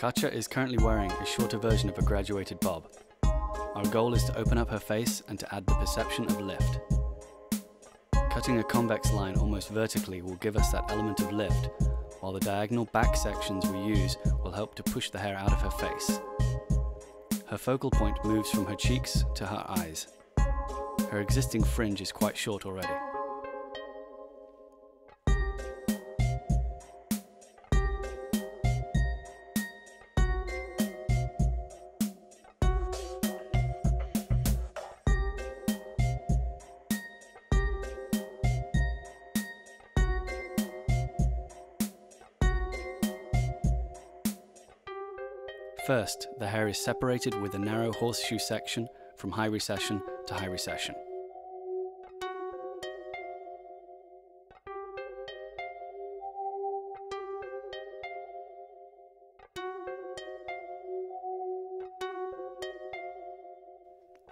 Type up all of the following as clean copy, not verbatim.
Katia is currently wearing a shorter version of a graduated bob. Our goal is to open up her face and to add the perception of lift. Cutting a convex line almost vertically will give us that element of lift, while the diagonal back sections we use will help to push the hair out of her face. Her focal point moves from her cheeks to her eyes. Her existing fringe is quite short already. First, the hair is separated with a narrow horseshoe section from high recession to high recession.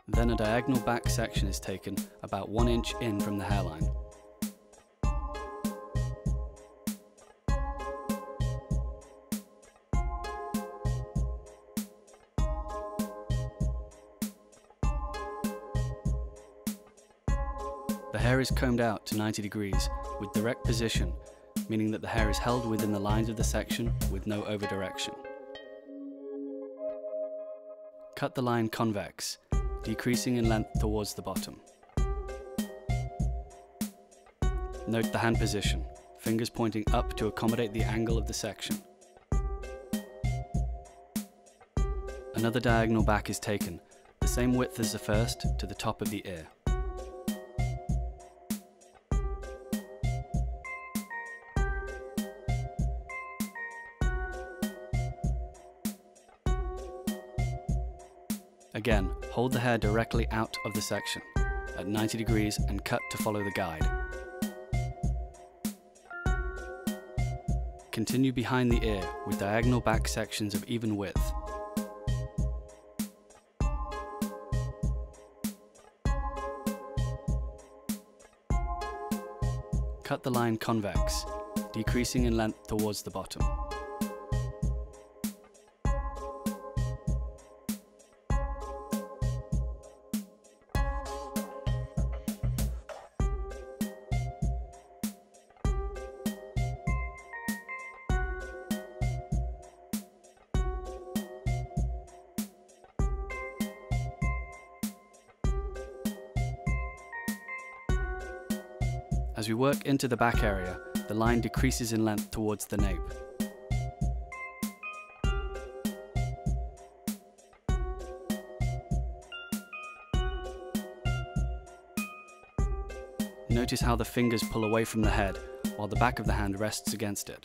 Then a diagonal back section is taken about 1 inch in from the hairline. The hair is combed out to 90 degrees with direct position, meaning that the hair is held within the lines of the section with no over direction. Cut the line convex, decreasing in length towards the bottom. Note the hand position, fingers pointing up to accommodate the angle of the section. Another diagonal back is taken, the same width as the first, to the top of the ear. Again, hold the hair directly out of the section at 90 degrees and cut to follow the guide. Continue behind the ear with diagonal back sections of even width. Cut the line convex, decreasing in length towards the bottom. As we work into the back area, the line decreases in length towards the nape. Notice how the fingers pull away from the head, while the back of the hand rests against it.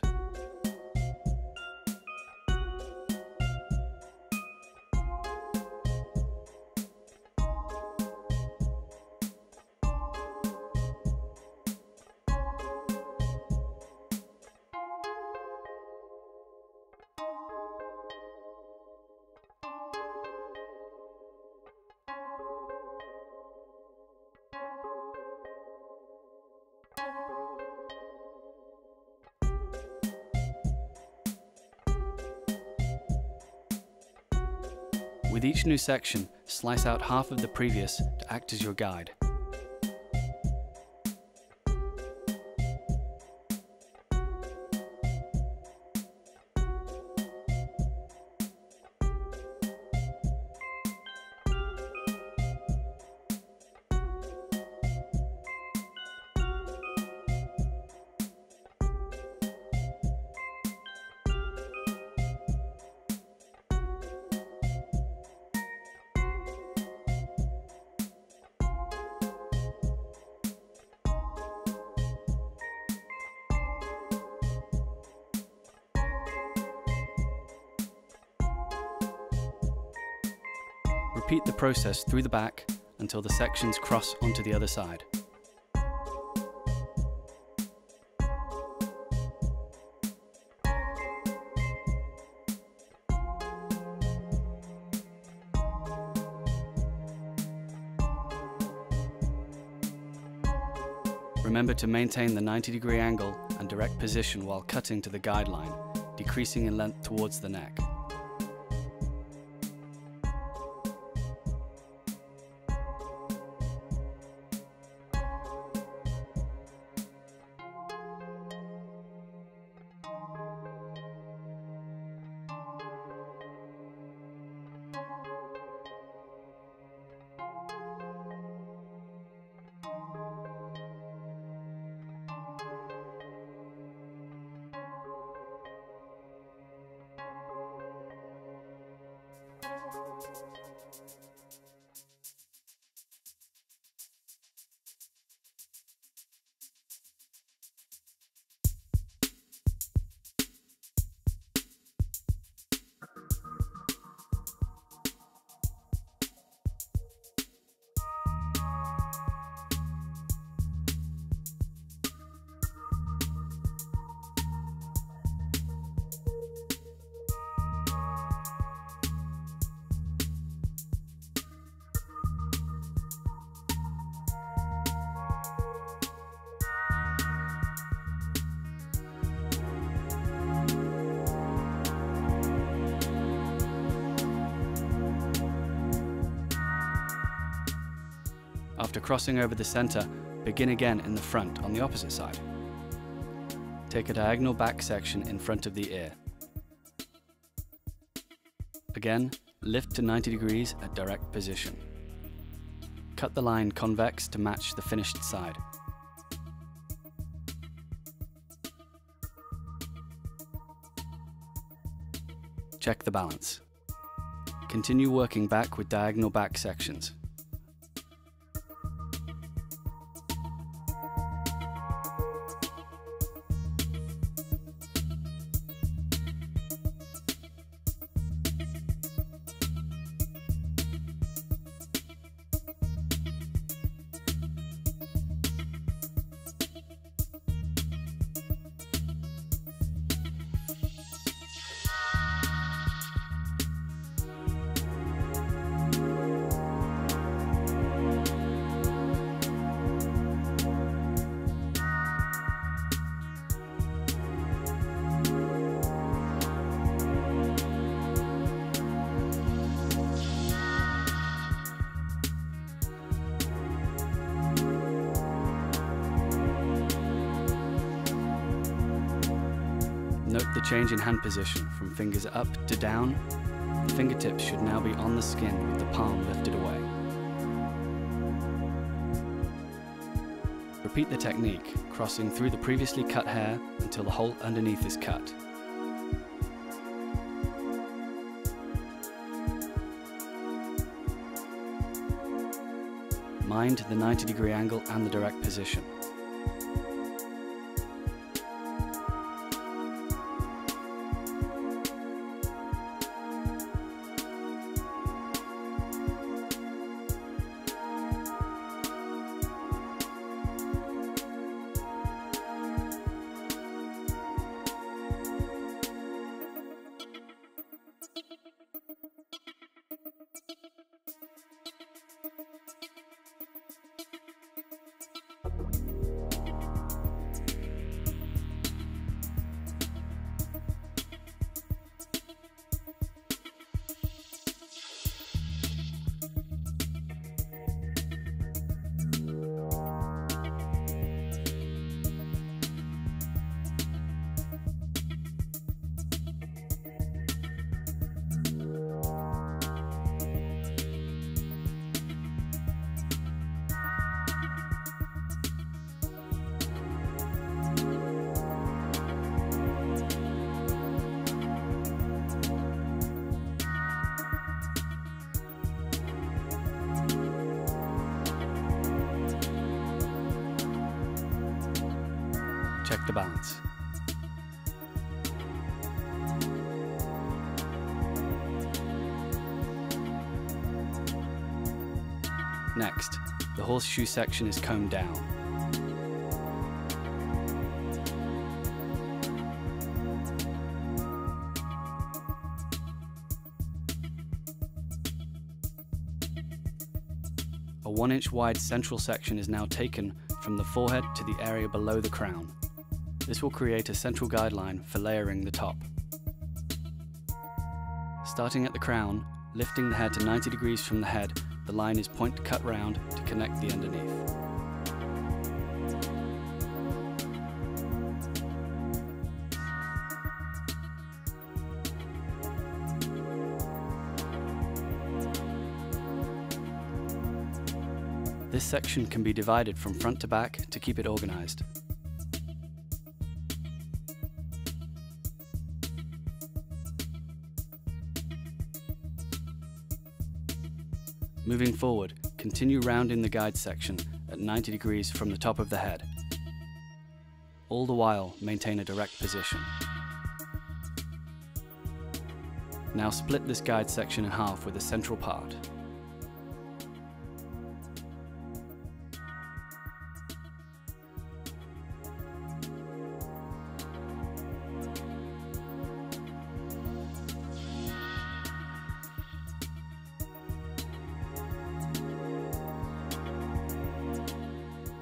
With each new section, slice out half of the previous to act as your guide. Repeat the process through the back until the sections cross onto the other side. Remember to maintain the 90-degree angle and direct position while cutting to the guideline, decreasing in length towards the neck. After crossing over the center, begin again in the front on the opposite side. Take a diagonal back section in front of the ear. Again, lift to 90 degrees at direct position. Cut the line convex to match the finished side. Check the balance. Continue working back with diagonal back sections. Note the change in hand position from fingers up to down. The fingertips should now be on the skin with the palm lifted away. Repeat the technique, crossing through the previously cut hair until the hole underneath is cut. Mind the 90-degree angle and the direct position. Check the balance. Next, the horseshoe section is combed down. A 1-inch wide central section is now taken from the forehead to the area below the crown. This will create a central guideline for layering the top. Starting at the crown, lifting the hair to 90 degrees from the head, the line is point cut round to connect the underneath. This section can be divided from front to back to keep it organized. Moving forward, continue rounding the guide section at 90 degrees from the top of the head. All the while, maintain a direct position. Now split this guide section in half with a central part.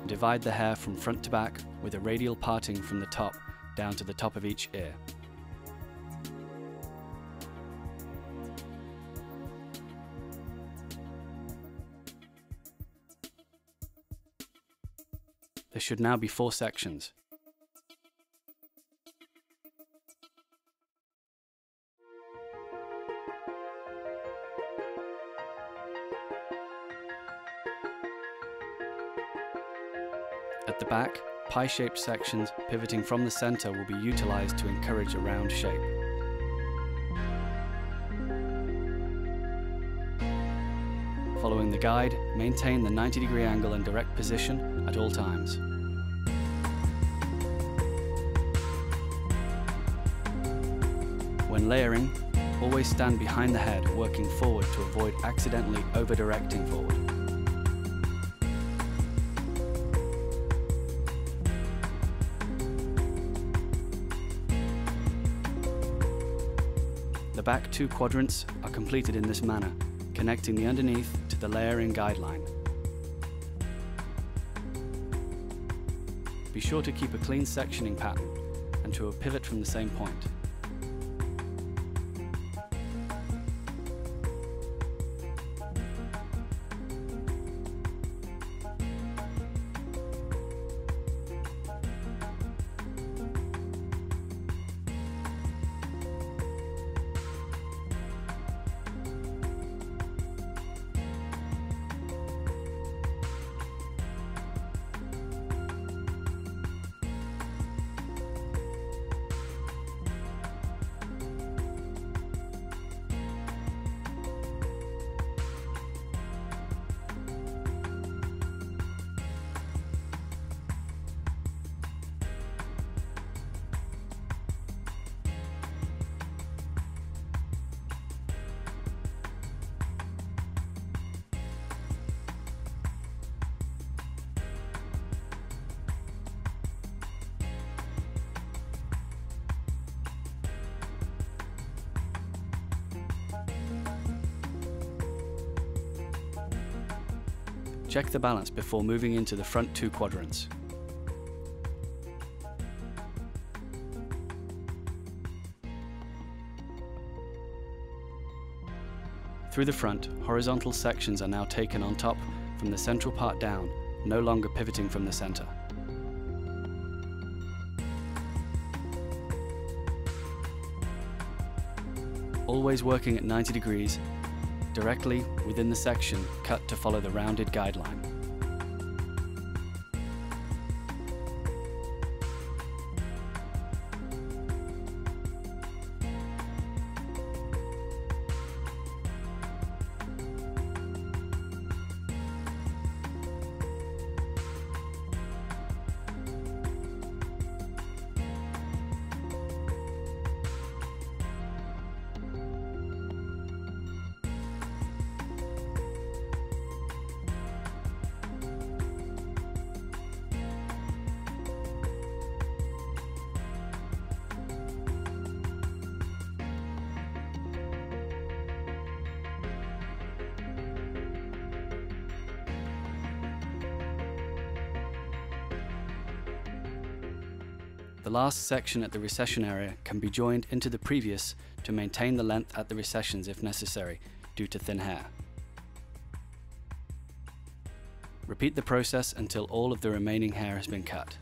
Divide the hair from front to back with a radial parting from the top down to the top of each ear. There should now be 4 sections. At the back, pie-shaped sections pivoting from the center will be utilized to encourage a round shape. Following the guide, maintain the 90-degree angle and direct position at all times. When layering, always stand behind the head, working forward to avoid accidentally over-directing forward. The back 2 quadrants are completed in this manner, connecting the underneath to the layering guideline. Be sure to keep a clean sectioning pattern and to a pivot from the same point. Check the balance before moving into the front 2 quadrants. Through the front, horizontal sections are now taken on top from the central part down, no longer pivoting from the center. Always working at 90 degrees, directly within the section, cut to follow the rounded guideline. The last section at the recession area can be joined into the previous to maintain the length at the recessions if necessary, due to thin hair. Repeat the process until all of the remaining hair has been cut.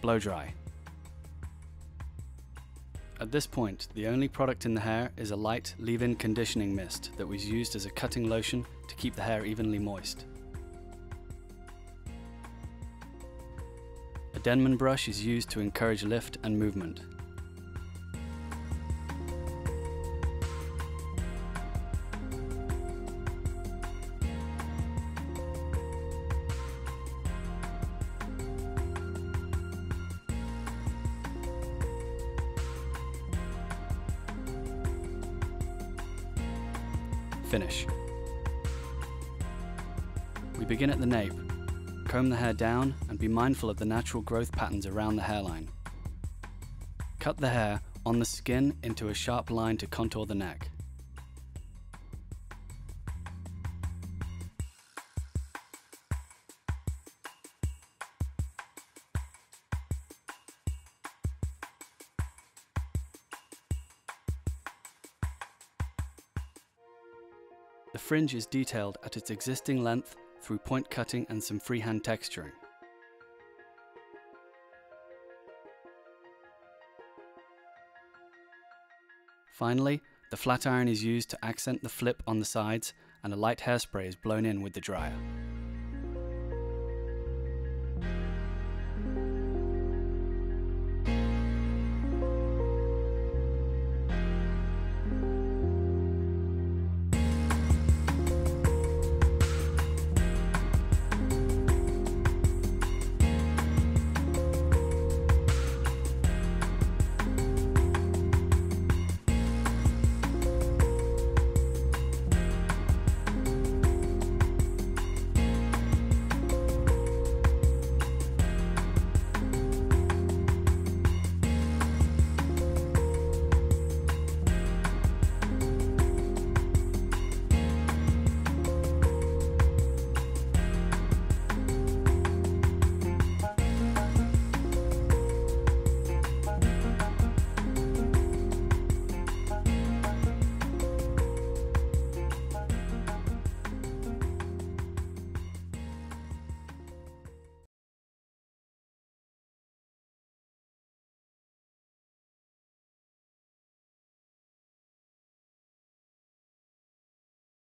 Blow dry. At this point, the only product in the hair is a light leave-in conditioning mist that was used as a cutting lotion to keep the hair evenly moist. A Denman brush is used to encourage lift and movement. Finish. We begin at the nape. Comb the hair down and be mindful of the natural growth patterns around the hairline. Cut the hair on the skin into a sharp line to contour the neck. The fringe is detailed at its existing length through point cutting and some freehand texturing. Finally, the flat iron is used to accent the flip on the sides, and a light hairspray is blown in with the dryer.